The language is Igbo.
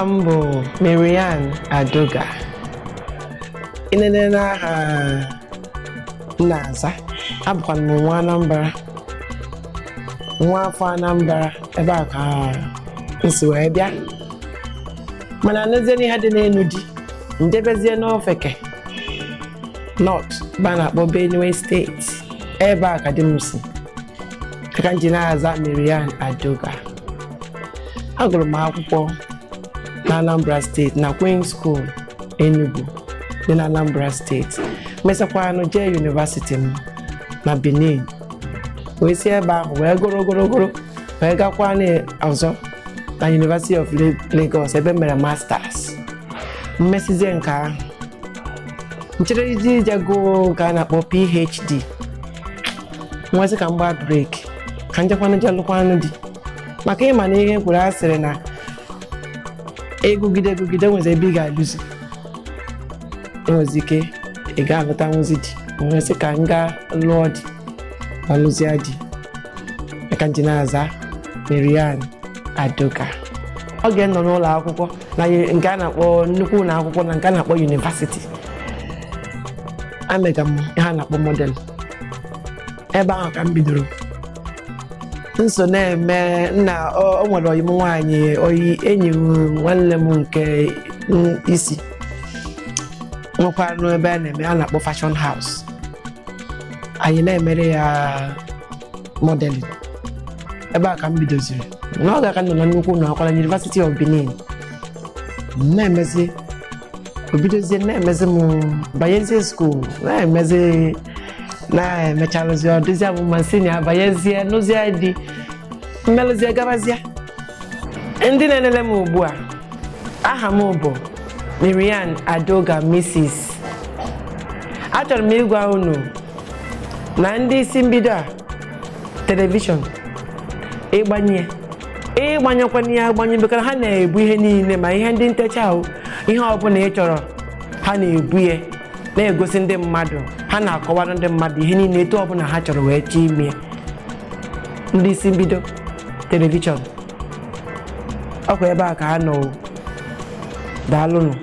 Aha m bụ Marian Adoga. Inene n'aha Nnaza, abụkwa m nwa Anambra, nwa afọ Anambra, ebe a ka nsi wee bịa. Mana n'ezie n'ihe dị n'enu di, njebezie n'Ofeke North, ba na-akpọ Benue State, ebe a ka di m si. Aka nji na-aza Marian Adoga. Agụrụ m akwụkwọ na Anambra State na Queen School Enugu dị na Anambra State. Mesakwanụ jee University m na Benin. Wee si ebe ahụ wee gụrụ wee gakwa ọzọ na University of Lagos ebe mere masters. Mmesizie nke ahụ. Nchere ije gụọ ka a na-akpọ PhD. Nwesị ka m gbaa break ka njekwanụ je lụkwanụ di. Maka ịma na ihe kwuru asịrị na egugide nwezi ebe ị ga-alụzi. Enwezi ike ị ga-alụta nwezi di. Nwesị ka m gaa lụọ di ma lụzie di. Aka nji na-aza Marian Adoga. Ọ ga-enọ n'ụlọ akwụkwọ na nke a na-akpọ nnukwu ụlọ akwụkwọ na nke a na-akpọ University. Amega m ihe a na-akpọ model. Ebe ahụ ka m bidoro nso na-eme nna o nwere oyi m nwaanyị oyi enyi nwanne m nke isi nwekwa n'ebe a na-eme a na-akpọ fashion house. Anyị na-emere ya modeling. Ebe a ka m bidoziri n'oge aka nọ na nnukwu ụlọ akwụkwọ na University of Benin. Na-emezi obidozie na-emezi m banyezie school na-emezi na-emecharụzi ọdụzi amụma senior banyezie n'ụzie dị mmelụzie gabazie. Ndị na-enele m ugbu a, aha m bụ Marian Adoga Mrs. Achọrọ m ịgwa unu na ndị isi mbido a telivishọn ịgbanyekwana ya agbanye bekara ha na-ebu ihe niile ma ihe ndị ntecha ahụ ihe ọbụla ị chọrọ ha na-ebu ya na-egosi ndị mmadụ, ha na-akọwara ndị mmadụ ihe niile etu ọbụla ha chọrọ wee chọọ ime. Ndị isi mbido telivishọn ọkwa ebe a ka ha nọ. Daalụnụ.